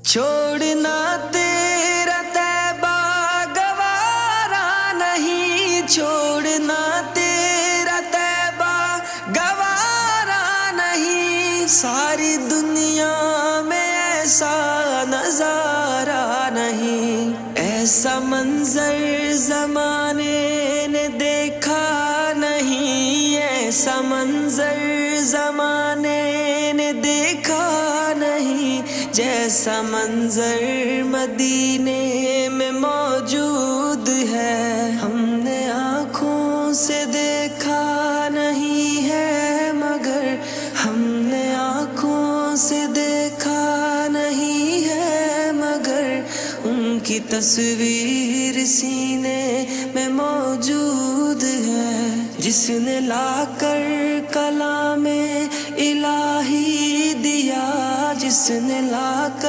छोड़ना तेरा तैबा गवारा नहीं, छोड़ना तेरा तैबा गवारा नहीं। सारी दुनिया में ऐसा नजारा नहीं, ऐसा मंजर जमाने ने देखा नहीं, ऐसा मंजर जमाने ने देखा नहीं। जैसा मंजर मदीने में मौजूद है, हमने आँखों से देखा नहीं है, मगर हमने आँखों से देखा नहीं है, मगर उनकी तस्वीर सीने में मौजूद है। जिसने लाकर कलामे इलाही दिया, जिसने लाकर